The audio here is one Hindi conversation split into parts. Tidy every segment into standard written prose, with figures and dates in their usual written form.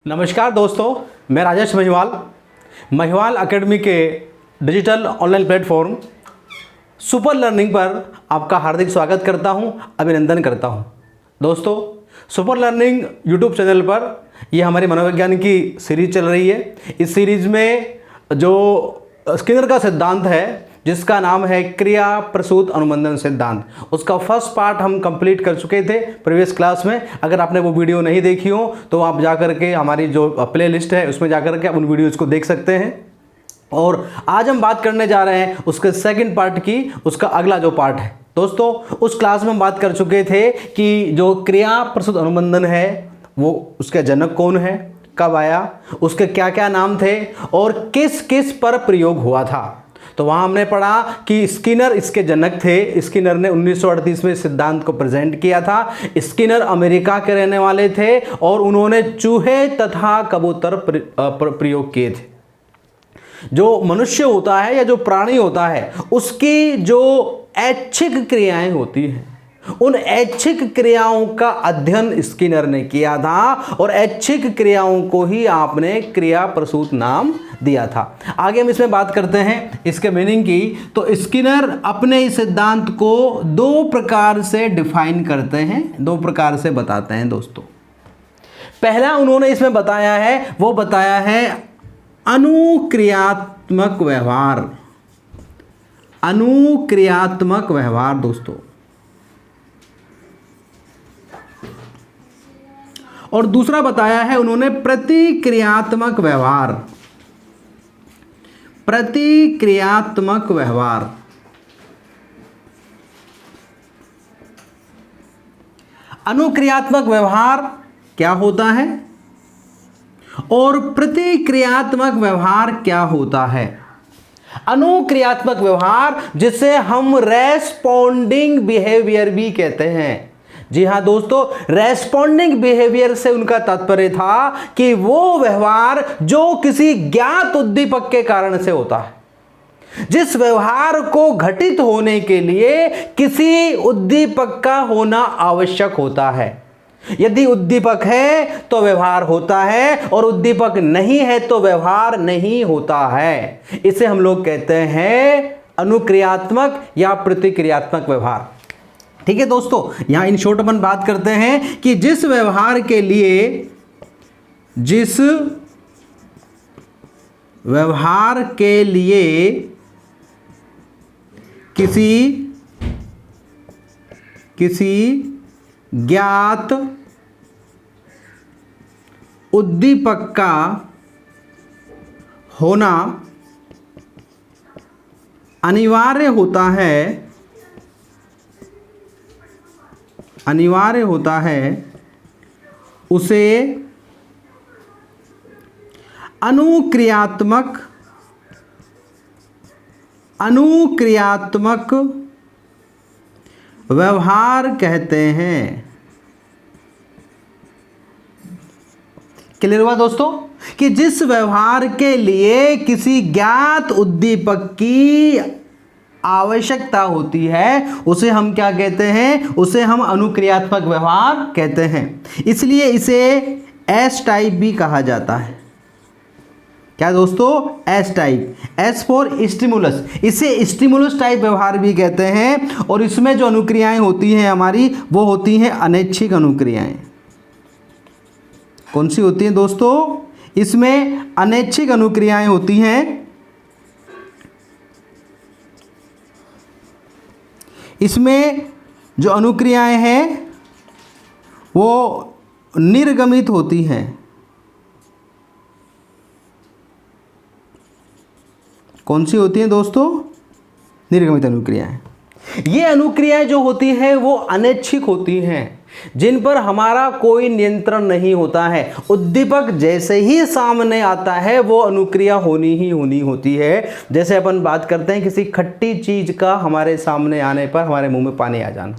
नमस्कार दोस्तों, मैं राजेश महिवाल एकेडमी के digital online platform super learning पर आपका हार्दिक स्वागत करता हूं, अभिनंदन करता हूं। दोस्तों, सुपर लर्निंग यूट्यूब चैनल पर यह हमारी मनोविज्ञान की सीरीज चल रही है। इस सीरीज में जो स्किनर का सिद्धांत है, जिसका नाम है क्रिया प्रसूत अनुबंधन सिद्धांत, उसका फर्स्ट पार्ट हम कंप्लीट कर चुके थे प्रीवियस क्लास में। अगर आपने वो वीडियो नहीं देखी हो तो आप जाकर के हमारी जो प्लेलिस्ट है उसमें जाकर के आप उन वीडियोज़ को देख सकते हैं। और आज हम बात करने जा रहे हैं उसके सेकंड पार्ट की, उसका अगला जो पार्ट है। दोस्तों, उस क्लास में हम बात कर चुके थे कि जो क्रिया प्रसूत अनुबंधन है वो उसका जनक कौन है, कब आया, उसके क्या क्या नाम थे और किस किस पर प्रयोग हुआ था। तो वहाँ हमने पढ़ा कि स्किनर इसके जनक थे। स्किनर ने 1938 में सिद्धांत को प्रेजेंट किया था। स्किनर अमेरिका के रहने वाले थे और उन्होंने चूहे तथा कबूतर प्रयोग किए थे। जो मनुष्य होता है या जो प्राणी होता है, उसकी जो ऐच्छिक क्रियाएं होती हैं, उन ऐच्छिक क्रियाओं का अध्ययन स्किनर ने किया था और ऐच्छिक क्रियाओं को ही आपने क्रिया प्रसूत नाम दिया था। आगे हम इसमें बात करते हैं इसके मीनिंग की। तो स्किनर अपने इस सिद्धांत को दो प्रकार से डिफाइन करते हैं, दो प्रकार से बताते हैं। दोस्तों, पहला उन्होंने इसमें बताया है, वो बताया है अनुक्रियात्मक व्यवहार। अनुक्रियात्मक व्यवहार दोस्तों, और दूसरा बताया है उन्होंने प्रतिक्रियात्मक व्यवहार। प्रतिक्रियात्मक व्यवहार। अनुक्रियात्मक व्यवहार क्या होता है और प्रतिक्रियात्मक व्यवहार क्या होता है। अनुक्रियात्मक व्यवहार, जिसे हम रेस्पोंडिंग बिहेवियर भी कहते हैं। जी हाँ दोस्तों, रेस्पोंडिंग बिहेवियर से उनका तात्पर्य था कि वो व्यवहार जो किसी ज्ञात उद्दीपक के कारण से होता है। जिस व्यवहार को घटित होने के लिए किसी उद्दीपक का होना आवश्यक होता है। यदि उद्दीपक है तो व्यवहार होता है और उद्दीपक नहीं है तो व्यवहार नहीं होता है। इसे हम लोग कहते हैं अनुक्रियात्मक या प्रतिक्रियात्मक व्यवहार। ठीक है दोस्तों, यहां इन शॉर्ट अपन बात करते हैं कि जिस व्यवहार के लिए किसी ज्ञात उद्दीपक का होना अनिवार्य होता है, उसे अनुक्रियात्मक व्यवहार कहते हैं। क्लियर हुआ दोस्तों कि जिस व्यवहार के लिए किसी ज्ञात उद्दीपक की आवश्यकता होती है उसे हम क्या कहते हैं, उसे हम अनुक्रियात्मक व्यवहार कहते हैं। इसलिए इसे एस टाइप भी कहा जाता है। क्या दोस्तों? S type, S for stimulus. इसे स्टिमुलस टाइप व्यवहार भी कहते हैं। और इसमें जो अनुक्रियाएं होती हैं हमारी, वो होती हैं अनैच्छिक अनुक्रियाएं। कौन सी होती हैं दोस्तों? इसमें अनैच्छिक अनुक्रियाएं होती हैं। इसमें जो अनुक्रियाएं हैं वो निर्गमित होती हैं। कौन सी होती हैं दोस्तों? निर्गमित अनुक्रियाएं। ये अनुक्रियाएं जो होती हैं वो अनैच्छिक होती हैं, जिन पर हमारा कोई नियंत्रण नहीं होता है। उद्दीपक जैसे ही सामने आता है वो अनुक्रिया होनी ही होनी होती है। जैसे अपन बात करते हैं किसी खट्टी चीज का हमारे सामने आने पर हमारे मुंह में पानी आ जाना।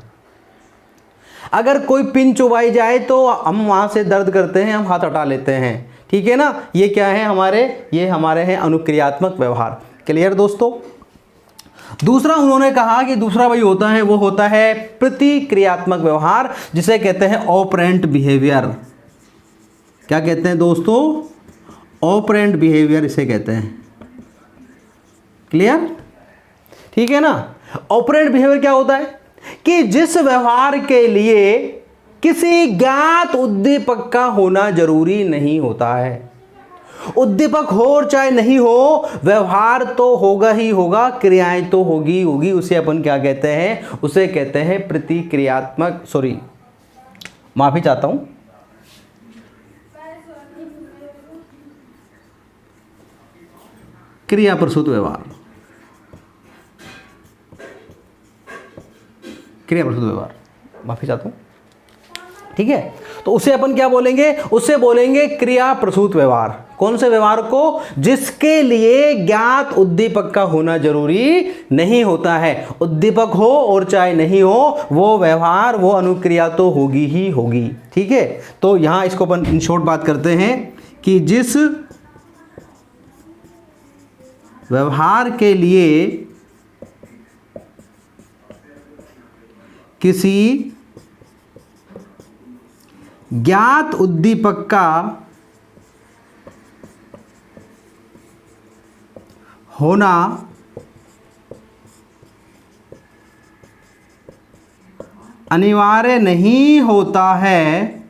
अगर कोई पिन चुबाई जाए तो हम वहां से दर्द करते हैं, हम हाथ हटा लेते हैं। ठीक है ना? ये क्या है ये हमारे हैं अनुक्रियात्मक व्यवहार। क्लियर दोस्तों? दूसरा उन्होंने कहा कि दूसरा वही होता है, वो होता है प्रतिक्रियात्मक व्यवहार, जिसे कहते हैं ऑपरेंट बिहेवियर। क्या कहते हैं दोस्तों? ऑपरेंट बिहेवियर इसे कहते हैं। क्लियर? ठीक है ना। ऑपरेंट बिहेवियर क्या होता है कि जिस व्यवहार के लिए किसी ज्ञात उद्दीपक का होना जरूरी नहीं होता है। उद्दीपक हो और चाहे नहीं हो, व्यवहार तो होगा ही होगा, क्रियाएं तो होगी होगी। उसे अपन क्या कहते हैं? उसे कहते हैं प्रतिक्रियात्मक, सॉरी माफी चाहता हूं, क्रिया प्रसूत व्यवहार। क्रिया प्रसूत व्यवहार, माफी चाहता हूं। ठीक है, तो उसे अपन क्या बोलेंगे? उसे बोलेंगे क्रिया प्रसूत व्यवहार। कौन से व्यवहार को? जिसके लिए ज्ञात उद्दीपक का होना जरूरी नहीं होता है। उद्दीपक हो और चाहे नहीं हो, वो व्यवहार, वो अनुक्रिया तो होगी ही होगी। ठीक है, तो यहां इसको अपन इन शॉर्ट बात करते हैं कि जिस व्यवहार के लिए किसी ज्ञात उद्दीपक का होना अनिवार्य नहीं होता है,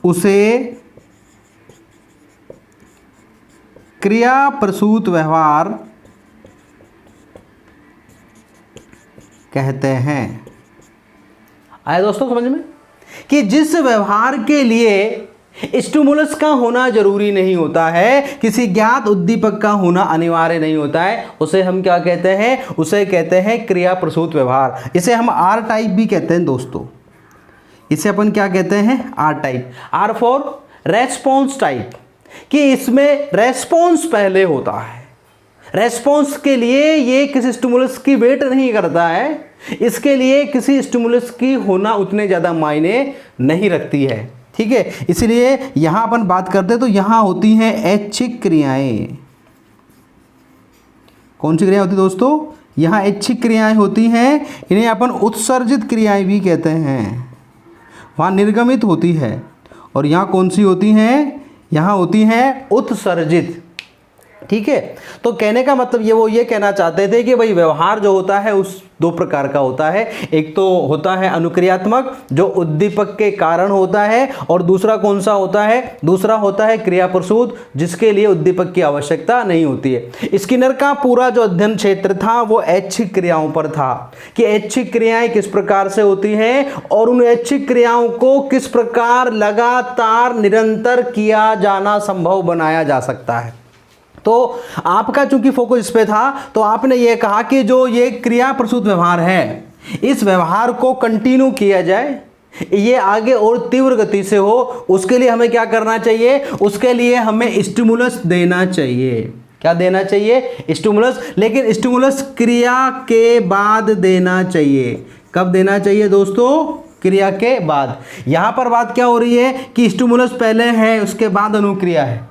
उसे क्रिया प्रसूत व्यवहार कहते हैं। आया दोस्तों समझ में? कि जिस व्यवहार के लिए स्टिमुलस का होना जरूरी नहीं होता है, किसी ज्ञात उद्दीपक का होना अनिवार्य नहीं होता है, उसे हम क्या कहते हैं? उसे कहते हैं क्रिया प्रसूत व्यवहार। इसे हम आर टाइप भी कहते हैं दोस्तों। इसे अपन क्या कहते हैं? R type. R for response type, कि इसमें रेस्पॉन्स पहले होता है। रेस्पॉन्स के लिए ये किसी स्टिमुलस की वेट नहीं करता है, इसके लिए किसी स्टिमुलस की होना उतने ज़्यादा मायने नहीं रखती है। ठीक है, इसलिए यहां अपन बात करते हैं तो यहां होती हैं ऐच्छिक क्रियाएं। कौन सी क्रियाएं होती दोस्तों? यहां ऐच्छिक क्रियाएं होती हैं, इन्हें अपन उत्सर्जित क्रियाएं भी कहते हैं। वहां निर्गमित होती है, और यहां कौन सी होती हैं? यहां होती हैं उत्सर्जित। ठीक है, तो कहने का मतलब ये, वो ये कहना चाहते थे कि भाई व्यवहार जो होता है उस दो प्रकार का होता है। एक तो होता है अनुक्रियात्मक, जो उद्दीपक के कारण होता है, और दूसरा कौन सा होता है? दूसरा होता है क्रिया प्रसूत, जिसके लिए उद्दीपक की आवश्यकता नहीं होती है। स्किनर का पूरा जो अध्ययन क्षेत्र था वो ऐच्छिक क्रियाओं पर था, कि ऐच्छिक क्रियाएं किस प्रकार से होती हैं और उन ऐच्छिक क्रियाओं को किस प्रकार लगातार निरंतर किया जाना संभव बनाया जा सकता है। तो आपका चूंकि फोकस इस पे था, तो आपने ये कहा कि जो ये क्रिया प्रसूत व्यवहार है, इस व्यवहार को कंटिन्यू किया जाए, ये आगे और तीव्र गति से हो, उसके लिए हमें क्या करना चाहिए? उसके लिए हमें स्टिमुलस देना चाहिए। क्या देना चाहिए? स्टिमुलस। लेकिन स्टिमुलस क्रिया के बाद देना चाहिए। कब देना चाहिए दोस्तों? क्रिया के बाद। यहां पर बात क्या हो रही है कि स्टिमुलस पहले है, उसके बाद अनुक्रिया है।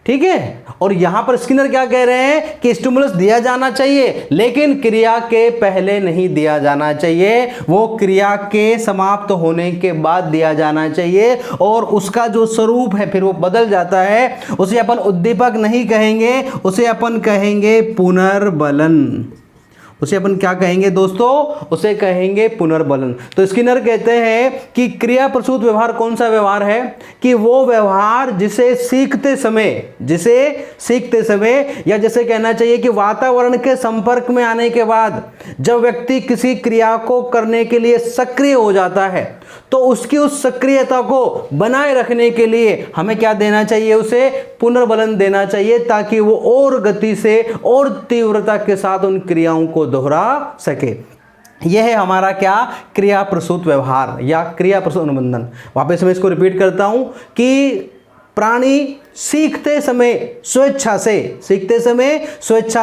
ठीक है, और यहां पर स्किनर क्या कह रहे हैं कि स्टिमुलस दिया जाना चाहिए, लेकिन क्रिया के पहले नहीं दिया जाना चाहिए, वो क्रिया के समाप्त होने के बाद दिया जाना चाहिए। और उसका जो स्वरूप है फिर वो बदल जाता है। उसे अपन उद्दीपक नहीं कहेंगे, उसे अपन कहेंगे पुनर्बलन। उसे अपन क्या कहेंगे दोस्तों? उसे कहेंगे पुनर्बलन। तो स्किनर कहते हैं कि क्रिया प्रसूत व्यवहार कौन सा व्यवहार है? कि वो व्यवहार जिसे सीखते समय या जैसे कहना चाहिए कि वातावरण के संपर्क में आने के बाद जब व्यक्ति किसी क्रिया को करने के लिए सक्रिय हो जाता है, तो उसकी उस सक्रियता को बनाए रखने के लिए हमें क्या देना चाहिए? उसे पुनर्बलन देना चाहिए, ताकि वो और गति से और तीव्रता के साथ उन क्रियाओं को दोहरा सके। यह है हमारा क्या? क्रिया प्रसूत व्यवहार या क्रिया प्रसूत अनुबंधन। वापस मैं इसको रिपीट करता हूं कि प्राणी सीखते समय स्वेच्छा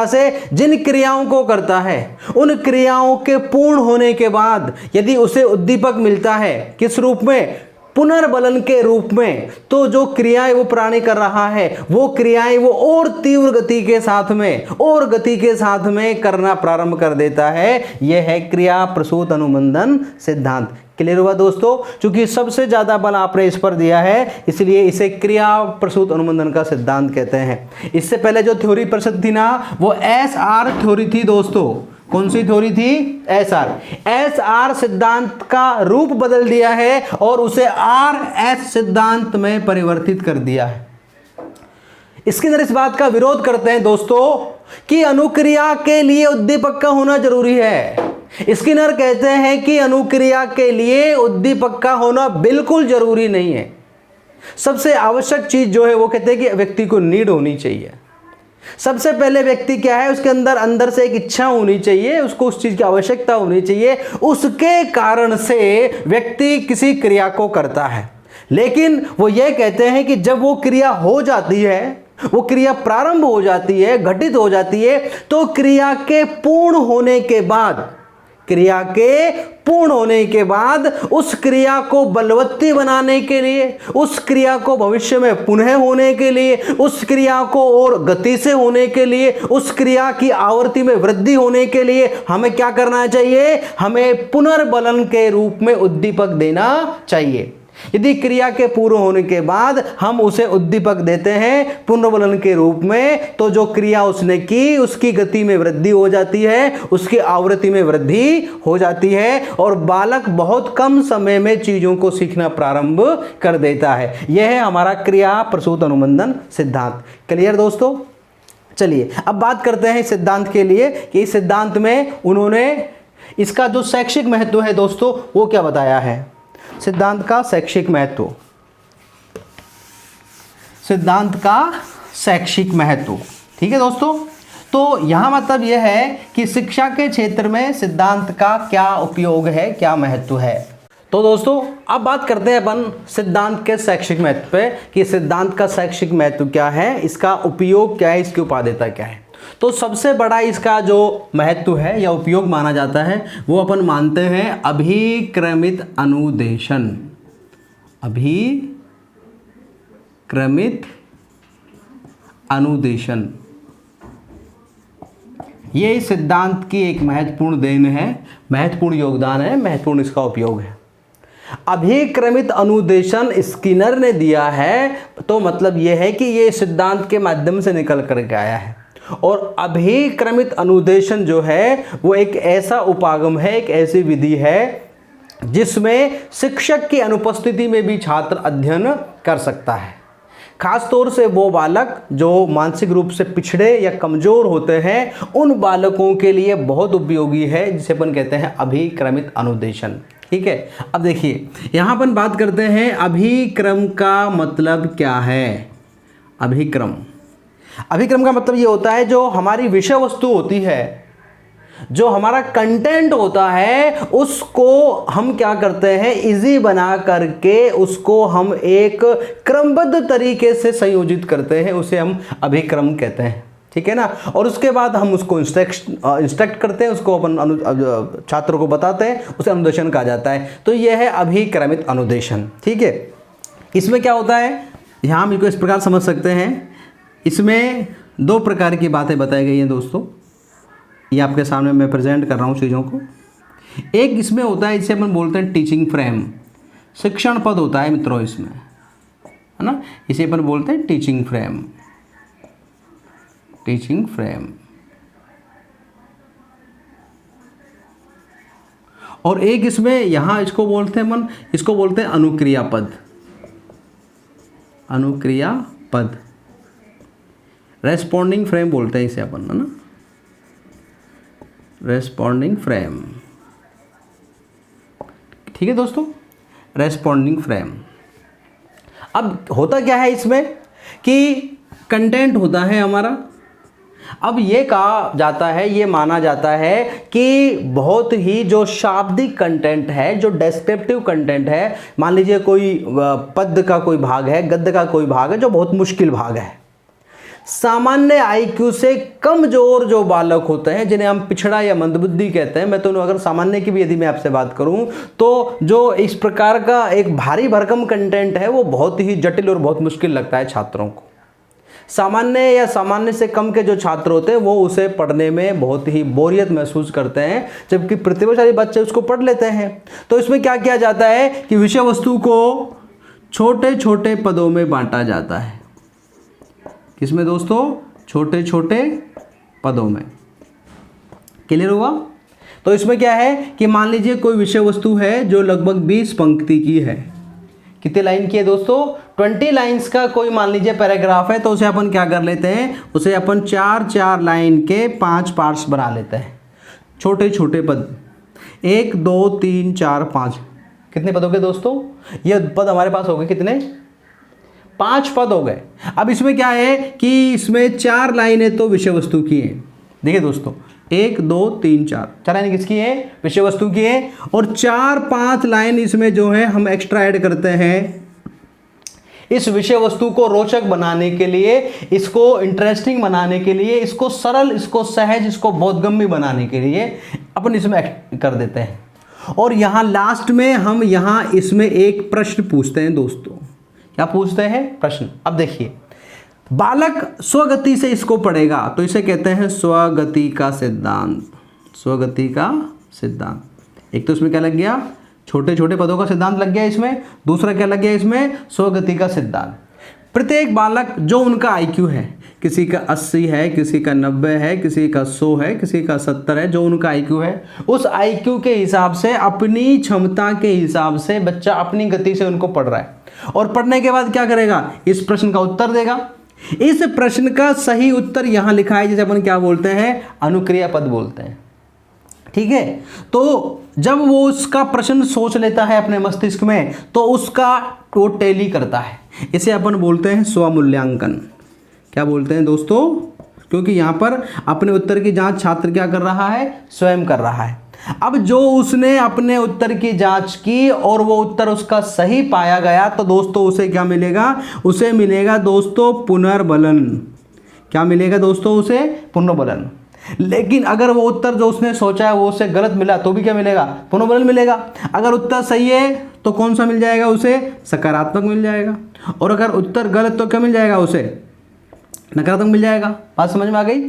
से जिन क्रियाओं को करता है, उन क्रियाओं के पूर्ण होने के बाद यदि उसे उद्दीपक मिलता है, किस रूप में? पुनर्बलन के रूप में, तो जो क्रियाएं वो प्राणी कर रहा है, वो क्रियाएं वो और तीव्र गति के साथ में करना प्रारंभ कर देता है। यह है क्रिया प्रसूत अनुबंधन सिद्धांत। क्लियर हुआ दोस्तों? क्योंकि सबसे ज़्यादा बल आपने इस पर दिया है, इसलिए इसे क्रिया प्रसूत अनुबंधन का सिद्धांत कहते हैं। इससे पहले जो थ्योरी प्रसिद्ध थी ना, वो SR थ्योरी थी दोस्तों। कौन सी थ्योरी थी? SR सिद्धांत का रूप बदल दिया है और उसे RS सिद्धांत में परिवर्तित कर दिया है। स्किनर इस बात का विरोध करते हैं दोस्तों कि अनुक्रिया के लिए उद्दीपक का होना जरूरी है। स्किनर कहते हैं कि अनुक्रिया के लिए उद्दीपक का होना बिल्कुल जरूरी नहीं है। सबसे आवश्यक चीज जो है वो कहते हैं कि व्यक्ति को नीड होनी चाहिए। सबसे पहले व्यक्ति क्या है, उसके अंदर से एक इच्छा होनी चाहिए, उसको उस चीज की आवश्यकता होनी चाहिए, उसके कारण से व्यक्ति किसी क्रिया को करता है। लेकिन वो ये कहते हैं कि जब वो क्रिया हो जाती है, वो क्रिया प्रारंभ हो जाती है, घटित हो जाती है, तो क्रिया के पूर्ण होने के बाद उस क्रिया को बलवत्ती बनाने के लिए, उस क्रिया को भविष्य में पुनः होने के लिए, उस क्रिया को और गति से होने के लिए, उस क्रिया की आवृत्ति में वृद्धि होने के लिए हमें क्या करना चाहिए? हमें पुनर्बलन के रूप में उद्दीपक देना चाहिए। यदि क्रिया के पूर्ण होने के बाद हम उसे उद्दीपक देते हैं पुनर्बलन के रूप में, तो जो क्रिया उसने की उसकी गति में वृद्धि हो जाती है, उसकी आवृत्ति में वृद्धि हो जाती है और बालक बहुत कम समय में चीजों को सीखना प्रारंभ कर देता है। यह है हमारा क्रिया प्रसूत अनुबंधन सिद्धांत। क्लियर दोस्तों? चलिए अब बात करते हैं इस सिद्धांत के लिए कि इस सिद्धांत में उन्होंने इसका जो शैक्षिक महत्व है दोस्तों वो क्या बताया है। सिद्धांत का शैक्षिक महत्व, सिद्धांत का शैक्षिक महत्व, ठीक है दोस्तों। तो यहां मतलब यह है कि शिक्षा के क्षेत्र में सिद्धांत का क्या उपयोग है, क्या महत्व है। तो दोस्तों अब बात करते हैं अपन सिद्धांत के शैक्षिक महत्व पे कि सिद्धांत का शैक्षिक महत्व क्या है, इसका उपयोग क्या है, इसकी उपादेयता क्या है। तो सबसे बड़ा इसका जो महत्व है या उपयोग माना जाता है वो अपन मानते हैं अभिक्रमित अनुदेशन। अभिक्रमित अनुदेशन ये इस सिद्धांत की एक महत्वपूर्ण देन है, महत्वपूर्ण योगदान है, महत्वपूर्ण इसका उपयोग है। अभिक्रमित अनुदेशन स्किनर ने दिया है, तो मतलब यह है कि ये सिद्धांत के माध्यम से निकल करके आया है। और अभिक्रमित अनुदेशन जो है वो एक ऐसा उपागम है, एक ऐसी विधि है जिसमें शिक्षक की अनुपस्थिति में भी छात्र अध्ययन कर सकता है। खास तौर से वो बालक जो मानसिक रूप से पिछड़े या कमजोर होते हैं, उन बालकों के लिए बहुत उपयोगी है, जिसे अपन कहते हैं अभिक्रमित अनुदेशन। ठीक है, अब देखिए यहाँ अपन बात करते हैं अभिक्रम का मतलब क्या है। अभिक्रम का मतलब ये होता है जो हमारी विषय वस्तु होती है, जो हमारा कंटेंट होता है, उसको हम क्या करते हैं इजी बना करके उसको हम एक क्रमबद्ध तरीके से संयोजित करते हैं, उसे हम अभिक्रम कहते हैं। ठीक है ना। और उसके बाद हम उसको इंस्ट्रक्ट करते हैं, उसको अपन छात्रों को बताते हैं, उसे अनुदेशन कहा जाता है। तो यह है अभिक्रमित अनुदेशन। ठीक है, इसमें क्या होता है, यहाँ हम इसको इस प्रकार समझ सकते हैं। इसमें दो प्रकार की बातें बताई गई हैं दोस्तों, ये आपके सामने मैं प्रेजेंट कर रहा हूँ चीज़ों को। एक इसमें होता है, इसे अपन बोलते हैं टीचिंग फ्रेम, शिक्षण पद होता है मित्रों इसमें, है ना। इसे अपन बोलते हैं टीचिंग फ्रेम, टीचिंग फ्रेम। और एक इसमें यहाँ इसको बोलते हैं अपन, इसको बोलते हैं अनुक्रिया पद, अनुक्रिया पद, रेस्पॉन्डिंग फ्रेम बोलते हैं इसे अपन, है ना, रेस्पॉन्डिंग फ्रेम। ठीक है दोस्तों, रेस्पॉन्डिंग फ्रेम। अब होता क्या है इसमें कि कंटेंट होता है हमारा। अब ये कहा जाता है, ये माना जाता है कि बहुत ही जो शाब्दिक कंटेंट है, जो डेस्क्रिप्टिव कंटेंट है, मान लीजिए कोई पद का कोई भाग है, गद्य का कोई भाग है जो बहुत मुश्किल भाग है, सामान्य आईक्यू से कमजोर जो बालक होते हैं, जिन्हें हम पिछड़ा या मंदबुद्धि कहते हैं, मैं तो अगर सामान्य की भी यदि मैं आपसे बात करूं, तो जो इस प्रकार का एक भारी भरकम कंटेंट है वो बहुत ही जटिल और बहुत मुश्किल लगता है छात्रों को। सामान्य या सामान्य से कम के जो छात्र होते हैं वो उसे पढ़ने में बहुत ही बोरियत महसूस करते हैं, जबकि प्रतिभाशाली बच्चे उसको पढ़ लेते हैं। तो इसमें क्या किया जाता है कि विषय वस्तु को छोटे छोटे पदों में बांटा जाता है। किसमें दोस्तों? छोटे छोटे पदों में। क्लियर हुआ? तो इसमें क्या है कि मान लीजिए कोई विषय वस्तु है जो लगभग 20 पंक्ति की है। कितने लाइन की है दोस्तों? 20 लाइन्स का कोई मान लीजिए पैराग्राफ है, तो उसे अपन क्या कर लेते हैं, उसे अपन 4-4 लाइन के 5 पार्ट्स बना लेते हैं। छोटे छोटे पद, 1 2 3 4 5। कितने पद हो गए दोस्तों? ये पद हमारे पास हो गए कितने? 5 पद हो गए। अब इसमें क्या है कि इसमें 4 लाइनें तो विषय वस्तु की है। देखिए दोस्तों, 1 2 3 4 लाइन किसकी है? विषय वस्तु की है। और 4-5 लाइन इसमें जो है हम एक्स्ट्रा ऐड करते हैं इस विषय वस्तु को रोचक बनाने के लिए, इसको इंटरेस्टिंग बनाने के लिए, इसको सरल, इसको सहज, इसको बोधगम्य बनाने के लिए अपन इसमें ऐड कर देते हैं। और यहाँ लास्ट में हम यहाँ इसमें एक प्रश्न पूछते हैं दोस्तों। क्या पूछते हैं? प्रश्न। अब देखिए, बालक स्वगति से इसको पढ़ेगा तो इसे कहते हैं स्वगति का सिद्धांत। स्वगति का सिद्धांत। एक तो इसमें क्या लग गया? छोटे छोटे पदों का सिद्धांत लग गया इसमें। दूसरा क्या लग गया इसमें? स्वगति का सिद्धांत। प्रत्येक बालक जो उनका IQ है, किसी का 80 है, किसी का 90 है, किसी का 100 है, किसी का 70 है, जो उनका IQ है, उस IQ के हिसाब से, अपनी क्षमता के हिसाब से बच्चा अपनी गति से उनको पढ़ रहा है। और पढ़ने के बाद क्या करेगा? इस प्रश्न का उत्तर देगा। इस प्रश्न का सही उत्तर यहां लिखा है, जिसे अपन क्या बोलते हैं? अनुक्रिया पद बोलते हैं। ठीक है? तो जब वो उसका प्रश्न सोच लेता है अपने मस्तिष्क में, तो उसका वो टैली करता है। इसे अपन बोलते हैं स्वमूल्यांकन। क्या बोलते हैं दोस्तों? क्योंकि यहां पर अपने उत्तर की जांच छात्र क्या कर रहा है? स्वयं कर रहा है। अब जो उसने अपने उत्तर की जांच की और वो उत्तर उसका सही पाया गया, तो दोस्तों उसे क्या मिलेगा? उसे मिलेगा दोस्तों पुनर्बलन। क्या मिलेगा दोस्तों? उसे पुनर्बलन। लेकिन अगर वो उत्तर जो उसने सोचा है वो उसे गलत मिला तो भी क्या मिलेगा? पुनर्बलन मिलेगा। अगर उत्तर सही है तो कौन सा मिल जाएगा उसे? सकारात्मक मिल जाएगा। और अगर उत्तर गलत तो क्या मिल जाएगा उसे? नकारात्मक मिल जाएगा। बात समझ में आ गई?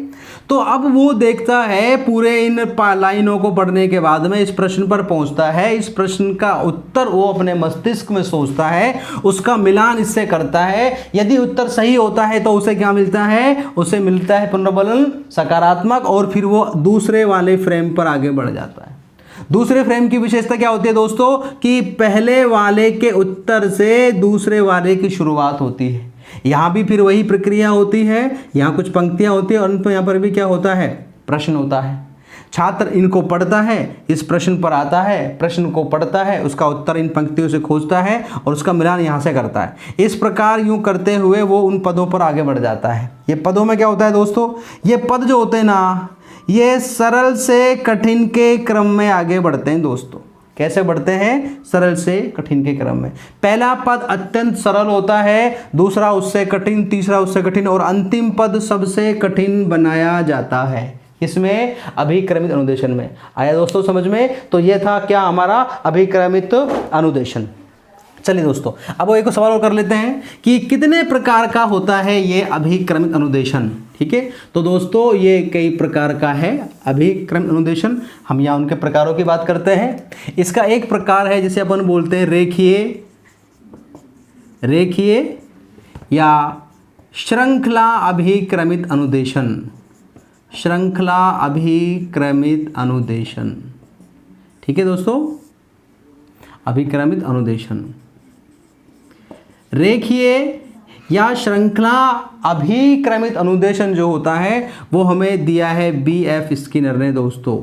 तो अब वो देखता है, पूरे इन लाइनों को पढ़ने के बाद में इस प्रश्न पर पहुंचता है। इस प्रश्न का उत्तर वो अपने मस्तिष्क में सोचता है, उसका मिलान इससे करता है। यदि उत्तर सही होता है तो उसे क्या मिलता है? उसे मिलता है पुनर्बलन सकारात्मक। और फिर वो दूसरे वाले फ्रेम पर आगे बढ़ जाता है। दूसरे फ्रेम की विशेषता क्या होती है दोस्तों? कि पहले वाले के उत्तर से दूसरे वाले की शुरुआत होती है। यहाँ भी फिर वही प्रक्रिया होती है, यहाँ कुछ पंक्तियाँ होती है और अंत में यहाँ पर भी क्या होता है? प्रश्न होता है। छात्र इनको पढ़ता है, इस प्रश्न पर आता है, प्रश्न को पढ़ता है, उसका उत्तर इन पंक्तियों से खोजता है और उसका मिलान यहाँ से करता है। इस प्रकार यूँ करते हुए वो उन पदों पर आगे बढ़ जाता है। ये पदों में क्या होता है दोस्तों? ये पद जो होते हैं ना, ये सरल से कठिन के क्रम में आगे बढ़ते हैं दोस्तों। कैसे बढ़ते हैं? सरल से कठिन के क्रम में। पहला पद अत्यंत सरल होता है, दूसरा उससे कठिन, तीसरा उससे कठिन और अंतिम पद सबसे कठिन बनाया जाता है। इसमें अभिक्रमित अनुदेशन में। आया दोस्तों समझ में? तो ये था क्या हमारा अभिक्रमित अनुदेशन। चलिए दोस्तों, अब वो एक सवाल और कर लेते हैं कि कितने प्रकार का होता है ये अभिक्रमित अनुदेशन। ठीक है? तो दोस्तों ये कई प्रकार का है अभिक्रमित अनुदेशन। हम यहाँ उनके प्रकारों की बात करते हैं। इसका एक प्रकार है जिसे अपन बोलते हैं रेखीय या श्रृंखला अभिक्रमित अनुदेशन। श्रृंखला अभिक्रमित अनुदेशन। ठीक है दोस्तों? अभिक्रमित अनुदेशन। रेखीय या श्रृंखला अभिक्रमित अनुदेशन जो होता है वो हमें दिया है BF स्किनर ने दोस्तों।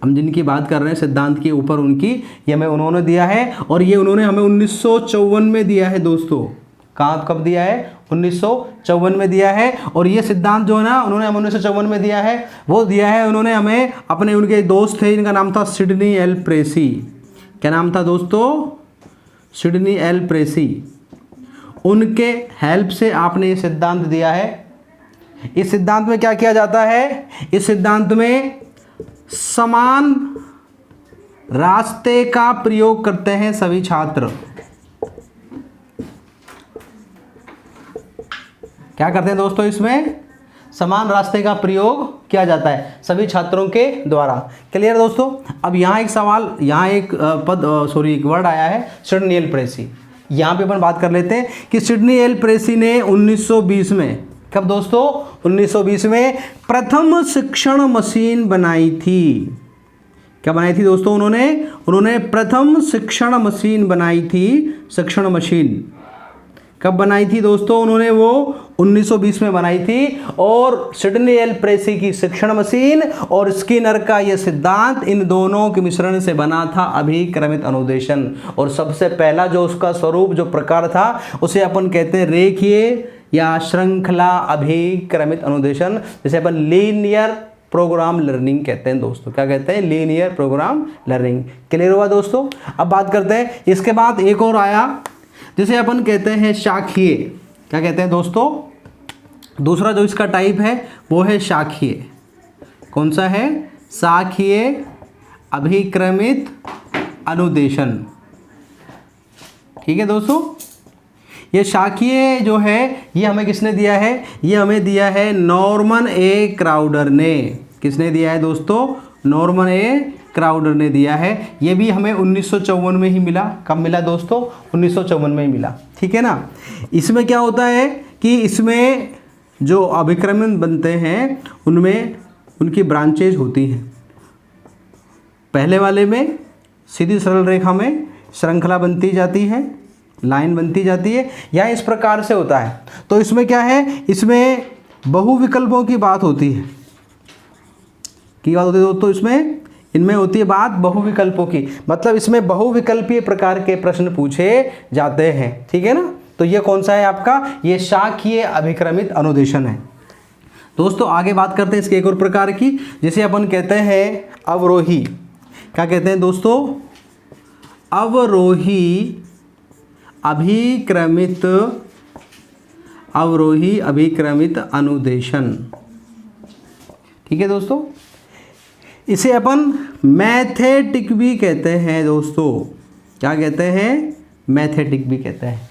हम जिनकी बात कर रहे हैं सिद्धांत के ऊपर, उनकी ये हमें उन्होंने दिया है। और ये उन्होंने हमें 1954 में दिया है दोस्तों। कहाँ, कब दिया है? 1954 में दिया है। और ये सिद्धांत जो है ना, उन्होंने हमें 1954 में दिया है। वो दिया है उन्होंने हमें अपने, उनके दोस्त थे, इनका नाम था सिडनी एल प्रेसी। क्या नाम था दोस्तों? Sidney L Pressey. उनके हेल्प से आपने ये सिद्धांत दिया है। इस सिद्धांत में क्या किया जाता है? इस सिद्धांत में समान रास्ते का प्रयोग करते हैं सभी छात्र। क्या करते हैं दोस्तों, इसमें समान रास्ते का प्रयोग किया जाता है सभी छात्रों के द्वारा। क्लियर दोस्तों। अब यहाँ एक सवाल, यहाँ एक एक वर्ड आया है सिडनी एल प्रेसी। यहाँ पे अपन बात कर लेते हैं कि सिडनी एल प्रेसी ने 1920 में, कब दोस्तों, 1920 में प्रथम शिक्षण मशीन बनाई थी। क्या बनाई थी दोस्तों, उन्होंने प्रथम शिक्षण मशीन बनाई थी। शिक्षण मशीन कब बनाई थी दोस्तों, उन्होंने वो 1920 में बनाई थी। और सिडनी एल प्रेसी की शिक्षण मशीन और स्किनर का ये सिद्धांत, इन दोनों के मिश्रण से बना था अभिक्रमित अनुदेशन। और सबसे पहला जो उसका स्वरूप, जो प्रकार था, उसे अपन कहते हैं रेखीय या श्रृंखला अभिक्रमित अनुदेशन, जिसे अपन लीनियर प्रोग्राम लर्निंग कहते हैं दोस्तों। क्या कहते हैं, लीनियर प्रोग्राम लर्निंग। क्लियर हुआ दोस्तों। अब बात करते हैं, इसके बाद एक और आया जिसे अपन कहते हैं शाखीय। क्या कहते हैं दोस्तों, दूसरा जो इसका टाइप है वो है शाखीय। कौन सा है, शाखीय अभिक्रमित अनुदेशन। ठीक है दोस्तों। ये शाखीय जो है ये हमें किसने दिया है, ये हमें दिया है नॉर्मन ए क्राउडर ने। किसने दिया है दोस्तों, नॉर्मन ए क्राउडर ने दिया है। ये भी हमें 1954 में ही मिला। कब मिला दोस्तों, 1954 में ही मिला। ठीक है ना। इसमें क्या होता है कि इसमें जो अभिक्रमण बनते हैं उनमें उनकी ब्रांचेज होती हैं। पहले वाले में सीधी सरल रेखा में श्रृंखला बनती जाती है, लाइन बनती जाती है, या इस प्रकार से होता है। तो इसमें क्या है, इसमें बहुविकल्पों की बात होती है। दोस्तों इसमें, इनमें होती है बात बहुविकल्पों की, मतलब इसमें बहुविकल्पीय प्रकार के प्रश्न पूछे जाते हैं। ठीक है ना। तो ये कौन सा है आपका, ये शाखीय अभिक्रमित अनुदेशन है दोस्तों। आगे बात करते हैं इसके एक और प्रकार की, जिसे अपन कहते हैं अवरोही। क्या कहते हैं दोस्तों, अवरोही अभिक्रमित अनुदेशन। ठीक है दोस्तों। इसे अपन मैथेटिक भी कहते हैं दोस्तों। क्या कहते हैं, मैथेटिक भी कहते हैं।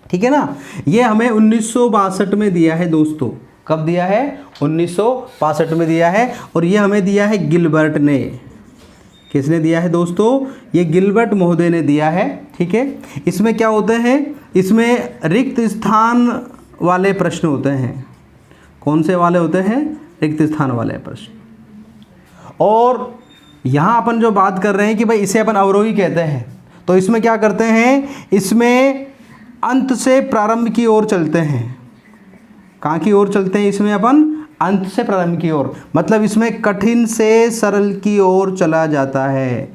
ठीक है ना। ये हमें 1962 में दिया है दोस्तों। कब दिया है, 1962 में दिया है। और ये हमें दिया है गिलबर्ट ने। किसने दिया है दोस्तों, ये गिलबर्ट महोदय ने दिया है। ठीक है। इसमें क्या होते हैं, इसमें रिक्त स्थान वाले प्रश्न होते हैं। कौन से वाले होते हैं, रिक्त स्थान वाले प्रश्न। और यहाँ अपन जो बात कर रहे हैं कि भाई इसे अपन अवरोही कहते हैं, तो इसमें क्या करते हैं, इसमें अंत से प्रारंभ की ओर चलते हैं। कहाँ की ओर चलते हैं, इसमें अपन अंत से प्रारंभ की ओर, मतलब इसमें कठिन से सरल की ओर चला जाता है।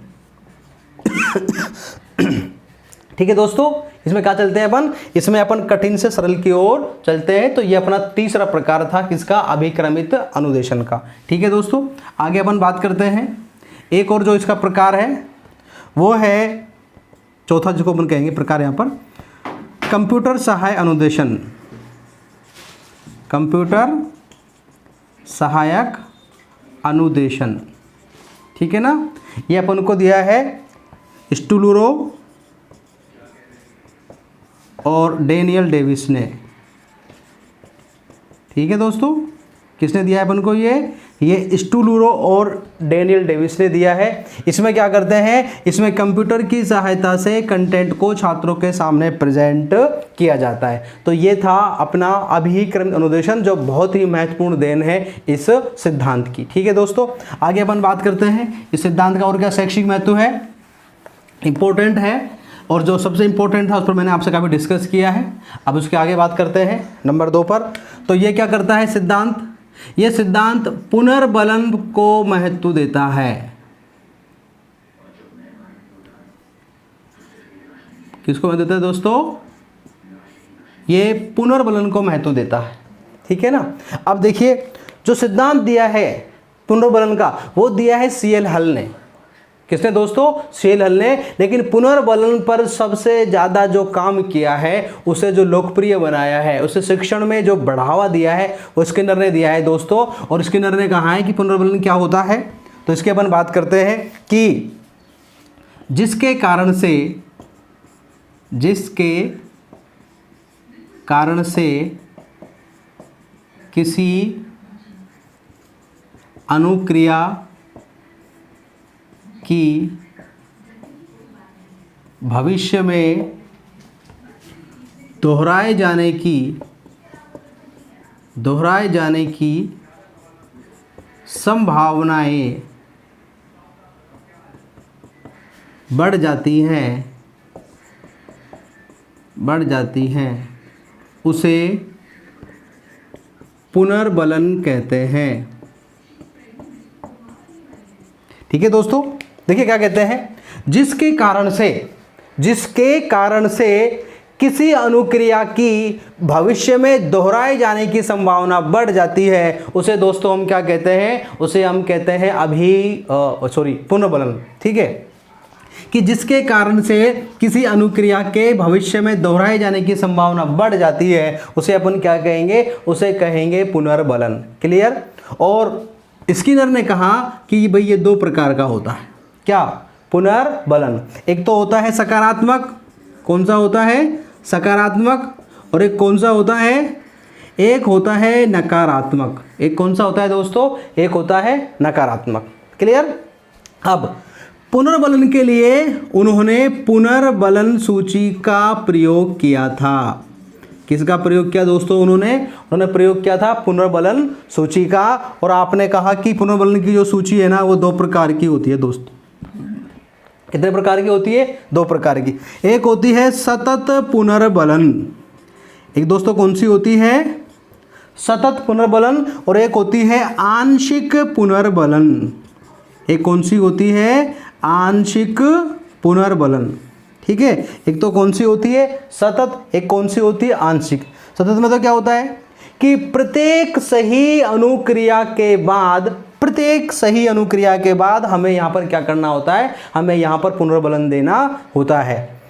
ठीक है दोस्तों। इसमें क्या चलते हैं अपन, इसमें अपन कठिन से सरल की ओर चलते हैं। तो ये अपना तीसरा प्रकार था किसका, अभिक्रमित अनुदेशन का। ठीक है दोस्तों। आगे अपन बात करते हैं, एक और जो इसका प्रकार है वो है चौथा, जिसको अपन कहेंगे प्रकार यहाँ पर कंप्यूटर सहायक अनुदेशन। कंप्यूटर सहायक अनुदेशन। ठीक है ना। ये अपन को दिया है स्टुलरो और डेनियल डेविस ने। ठीक है दोस्तों। किसने दिया है अपन को, ये स्टुलरो और डेनियल डेविस ने दिया है। इसमें क्या करते हैं, इसमें कंप्यूटर की सहायता से कंटेंट को छात्रों के सामने प्रेजेंट किया जाता है। तो ये था अपना अभिक्रमित अनुदेशन, जो बहुत ही महत्वपूर्ण देन है इस सिद्धांत की। ठीक है दोस्तों। आगे अपन बात करते हैं इस सिद्धांत का और क्या शैक्षिक महत्व है, इंपॉर्टेंट है, और जो सबसे इंपॉर्टेंट था उस पर मैंने आपसे काफ़ी डिस्कस किया है। अब उसके आगे बात करते हैं नंबर 2 पर। तो ये क्या करता है सिद्धांत, ये सिद्धांत पुनर्बलन को महत्व देता है। किसको महत्व देता है दोस्तों, ये पुनर्बलन को महत्व देता है। ठीक है ना। अब देखिए जो सिद्धांत दिया है पुनर्बलन का, वो दिया है सीएल हल ने। किसने दोस्तों, सीएल हल ने। लेकिन पुनर्बलन पर सबसे ज़्यादा जो काम किया है, उसे जो लोकप्रिय बनाया है, उसे शिक्षण में जो बढ़ावा दिया है, वो स्किनर ने दिया है दोस्तों। और स्किनर ने कहा है कि पुनर्बलन क्या होता है। तो इसके अपन बात करते हैं कि जिसके कारण से किसी अनुक्रिया की भविष्य में दोहराए जाने की संभावनाएं बढ़ जाती हैं उसे पुनर्बलन कहते हैं। ठीक है दोस्तों, देखिए क्या कहते हैं, जिसके कारण से किसी अनुक्रिया की भविष्य में दोहराए जाने की संभावना बढ़ जाती है उसे दोस्तों हम क्या कहते हैं, उसे हम कहते हैं पुनर्बलन। ठीक है, कि जिसके कारण से किसी अनुक्रिया के भविष्य में दोहराए जाने की संभावना बढ़ जाती है उसे अपन क्या कहेंगे, उसे कहेंगे पुनर्बलन। क्लियर। और स्किनर ने कहा कि भाई ये दो प्रकार का होता है, क्या, पुनर्बलन। एक तो होता है सकारात्मक, कौन सा होता है, सकारात्मक, और एक कौन सा होता है, एक होता है नकारात्मक। एक कौन सा होता है दोस्तों, एक होता है नकारात्मक। क्लियर। अब पुनर्बलन के लिए उन्होंने पुनर्बलन सूची का प्रयोग किया था। किसका प्रयोग किया दोस्तों, उन्होंने प्रयोग किया था पुनर्बलन सूची का। और आपने कहा कि पुनर्बलन की जो सूची है ना वो दो प्रकार की होती है दोस्तों। कितने प्रकार की होती है, दो प्रकार की। एक होती है सतत पुनर्बलन, एक दोस्तों कौन सी होती है, सतत पुनर्बलन। और एक होती है आंशिक पुनर्बलन। एक कौन सी होती है, आंशिक पुनर्बलन। ठीक है, एक तो कौन सी होती है सतत, एक कौन सी होती है आंशिक। सतत में तो क्या होता है कि प्रत्येक सही अनुक्रिया के बाद हमें यहाँ पर क्या करना होता है, हमें यहाँ पर पुनर्बलन देना होता है।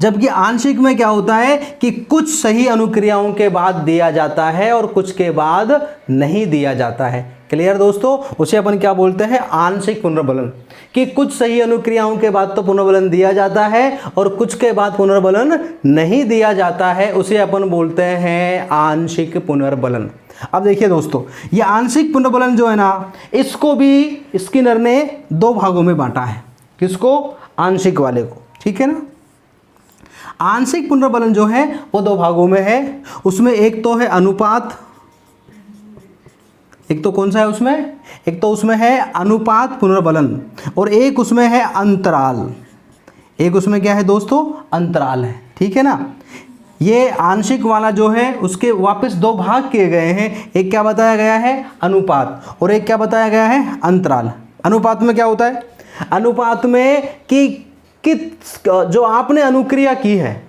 जबकि आंशिक में क्या होता है कि कुछ सही अनुक्रियाओं के बाद दिया जाता है और कुछ के बाद नहीं दिया जाता है। क्लियर दोस्तों, उसे अपन क्या बोलते हैं, आंशिक पुनर्बलन। कि कुछ सही अनुक्रियाओं के बाद तो पुनर्बलन दिया जाता है और कुछ के बाद पुनर्बलन नहीं दिया जाता है, उसे अपन बोलते हैं आंशिक पुनर्बलन। अब देखिए दोस्तों, ये आंशिक पुनर्बलन जो है ना, इसको भी स्किनर ने दो भागों में बांटा है। किसको, आंशिक वाले को। ठीक है ना। आंशिक पुनर्बलन जो है वो दो भागों में है। उसमें एक तो है अनुपात, एक तो कौन सा है उसमें, एक तो उसमें है अनुपात पुनर्बलन और एक उसमें है अंतराल। एक उसमें क्या है दोस्तों, अंतराल है। ठीक है ना। ये आंशिक वाला जो है उसके वापस दो भाग किए गए हैं। एक क्या बताया गया है, अनुपात, और एक क्या बताया गया है, अंतराल। अनुपात में क्या होता है, अनुपात में कि जो आपने अनुक्रिया की है,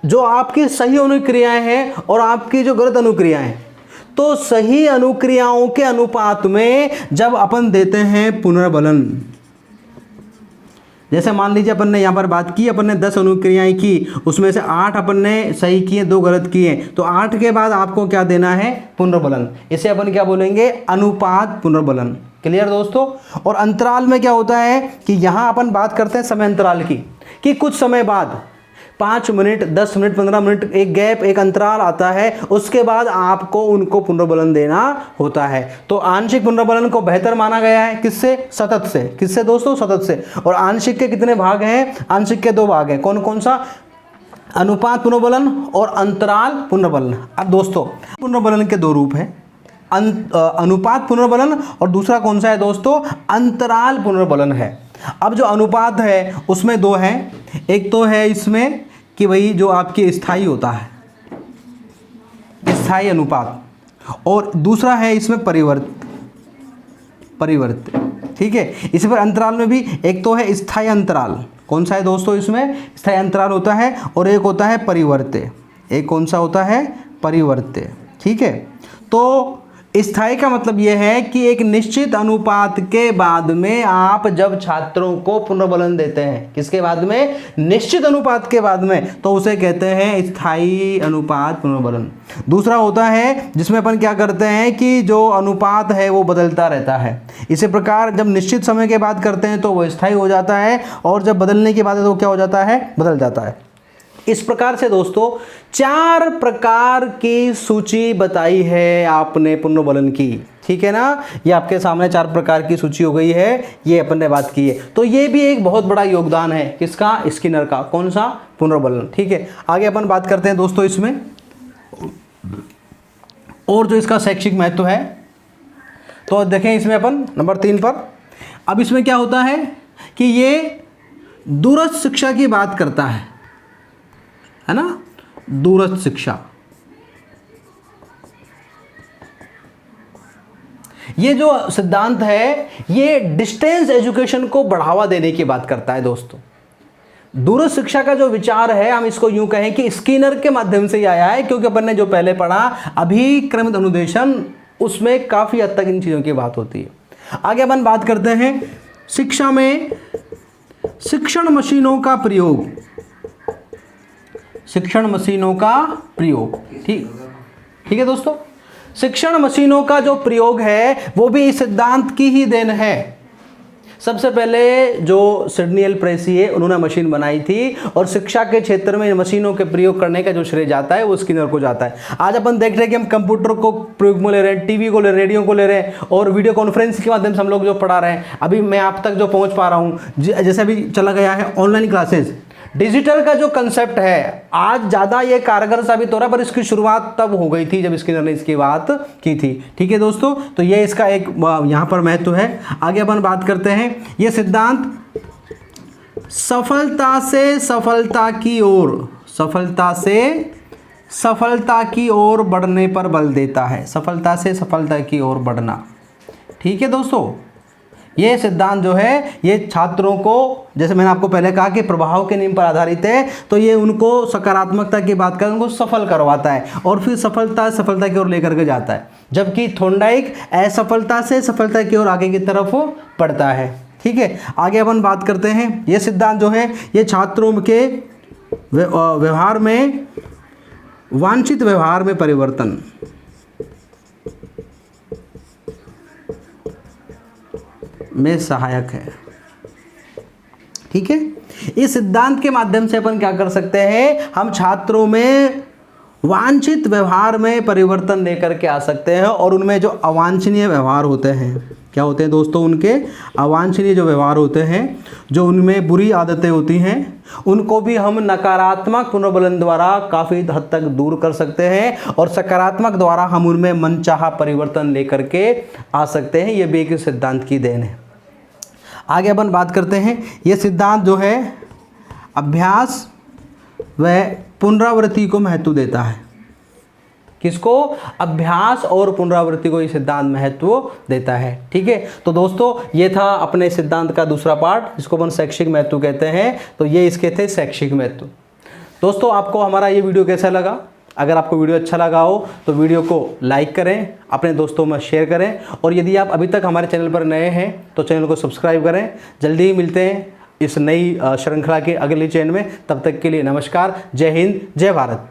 जो आपकी सही अनुक्रियाएं हैं और आपकी जो गलत अनुक्रियाएं हैं, तो सही अनुक्रियाओं के अनुपात में जब अपन देते हैं पुनर्बलन, जैसे मान लीजिए अपन ने यहाँ पर बात की, अपन ने 10 अनुक्रियाएं की, उसमें से 8 अपन ने सही किए, 2 गलत किए, तो 8 के बाद आपको क्या देना है, पुनर्बलन। इसे अपन क्या बोलेंगे, अनुपात पुनर्बलन। क्लियर दोस्तों। और अंतराल में क्या होता है कि यहाँ अपन बात करते हैं समय अंतराल की, कि कुछ समय बाद 5 मिनट, 10 मिनट, 15 मिनट एक गैप, एक अंतराल आता है, उसके बाद आपको उनको पुनर्बलन देना होता है। तो आंशिक पुनर्बलन को बेहतर माना गया है, किससे, सतत से। किससे दोस्तों, सतत से। और आंशिक के कितने भाग हैं, आंशिक के 2 भाग हैं। कौन कौन सा, अनुपात पुनर्बलन और अंतराल पुनर्बलन। अब दोस्तों पुनर्बलन के 2 रूप हैं, अनुपात पुनर्बलन और दूसरा कौन सा है दोस्तों, अंतराल पुनर्बलन है। अब जो अनुपात है उसमें 2 हैं। एक तो है इसमें कि भाई जो आपके स्थायी होता है, स्थायी अनुपात, और दूसरा है इसमें परिवर्त। ठीक है। इसी पर अंतराल में भी एक तो है स्थायी अंतराल, कौन सा है दोस्तों, इसमें स्थायी अंतराल होता है, और एक होता है परिवर्त्य। एक कौन सा होता है, परिवर्त्य। ठीक है। तो स्थायी का मतलब यह है कि एक निश्चित अनुपात के बाद में आप जब छात्रों को पुनर्बलन देते हैं, किसके बाद में, निश्चित अनुपात के बाद में, तो उसे कहते हैं स्थायी अनुपात पुनर्बलन। दूसरा होता है जिसमें अपन क्या करते हैं कि जो अनुपात है वो बदलता रहता है। इसी प्रकार जब निश्चित समय के बाद करते हैं तो वो स्थायी हो जाता है, और जब बदलने की बात है तो क्या हो जाता है, बदल जाता है। इस प्रकार से दोस्तों 4 प्रकार की सूची बताई है आपने पुनर्बलन की, ठीक है ना। ये आपके सामने 4 प्रकार की सूची हो गई है, ये अपन ने बात की है। तो ये भी एक बहुत बड़ा योगदान है किसका, स्किनर का। कौन सा, पुनर्बलन, ठीक है। आगे अपन बात करते हैं दोस्तों इसमें और जो इसका शैक्षिक महत्व है, तो देखें इसमें अपन नंबर 3 पर। अब इसमें क्या होता है कि ये दूरस्थ शिक्षा की बात करता है ना, दूरस्थ शिक्षा। ये जो सिद्धांत है ये डिस्टेंस एजुकेशन को बढ़ावा देने की बात करता है दोस्तों। दूरस्थ शिक्षा का जो विचार है, हम इसको यूं कहें कि स्किनर के माध्यम से ही आया है, क्योंकि अपन ने जो पहले पढ़ा अभिक्रमित अनुदेशन, उसमें काफी हद तक इन चीजों की बात होती है। आगे अपन बात करते हैं शिक्षा में शिक्षण मशीनों का प्रयोग, शिक्षण मशीनों का प्रयोग, ठीक है दोस्तों। शिक्षण मशीनों का जो प्रयोग है वो भी इस सिद्धांत की ही देन है। सबसे पहले जो सिडनी एल प्रेसी है उन्होंने मशीन बनाई थी, और शिक्षा के क्षेत्र में इन मशीनों के प्रयोग करने का जो श्रेय जाता है वो स्किनर को जाता है। आज अपन देख रहे हैं कि हम कंप्यूटर को प्रयोग में ले रहे हैं, टीवी को ले रहे हैं, रेडियो को ले रहे हैं, और वीडियो कॉन्फ्रेंस के माध्यम से हम लोग जो पढ़ा रहे हैं। अभी मैं आप तक जो पहुंच पा रहा हूँ, जैसे अभी चला गया है ऑनलाइन क्लासेस, डिजिटल का जो कंसेप्ट है आज ज़्यादा ये कारगर साबित हो रहा है, पर इसकी शुरुआत तब हो गई थी जब स्किनर ने इसकी बात की थी, ठीक है दोस्तों। तो ये इसका एक यहाँ पर महत्व है। आगे अपन बात करते हैं, ये सिद्धांत सफलता से सफलता की ओर, सफलता से सफलता की ओर बढ़ने पर बल देता है, सफलता से सफलता की ओर बढ़ना, ठीक है दोस्तों। ये सिद्धांत जो है ये छात्रों को, जैसे मैंने आपको पहले कहा कि प्रभाव के नियम पर आधारित है, तो ये उनको सकारात्मकता की बात कर उनको सफल करवाता है और फिर सफलता की ओर लेकर के जाता है, जबकि थोर्नडाइक असफलता से सफलता की ओर आगे की तरफ बढ़ता है, ठीक है। आगे अपन बात करते हैं, ये सिद्धांत जो है ये छात्रों के व्यवहार में, वांछित व्यवहार में परिवर्तन में सहायक है, ठीक है। इस सिद्धांत के माध्यम से अपन क्या कर सकते हैं, हम छात्रों में वांछित व्यवहार में परिवर्तन लेकर के आ सकते हैं, और उनमें जो अवांछनीय व्यवहार होते हैं, क्या होते हैं दोस्तों, उनके अवांछनीय जो व्यवहार होते हैं, जो उनमें बुरी आदतें होती हैं, उनको भी हम नकारात्मक पुनर्बलन द्वारा काफ़ी हद तक दूर कर सकते हैं, और सकारात्मक द्वारा हम उनमें मनचाहा परिवर्तन लेकर के आ सकते हैं। ये भी एक सिद्धांत की देन है। आगे अपन बात करते हैं, ये सिद्धांत जो है अभ्यास व पुनरावृत्ति को महत्व देता है। किसको, अभ्यास और पुनरावृत्ति को ये सिद्धांत महत्व देता है, ठीक है। तो दोस्तों ये था अपने सिद्धांत का दूसरा पार्ट, जिसको अपन शैक्षिक महत्व कहते हैं। तो ये इसके थे शैक्षिक महत्व। दोस्तों आपको हमारा ये वीडियो कैसा लगा? अगर आपको वीडियो अच्छा लगा हो तो वीडियो को लाइक करें, अपने दोस्तों में शेयर करें, और यदि आप अभी तक हमारे चैनल पर नए हैं तो चैनल को सब्सक्राइब करें। जल्दी ही मिलते हैं इस नई श्रृंखला के अगले चैनल में। तब तक के लिए नमस्कार, जय हिंद, जय भारत।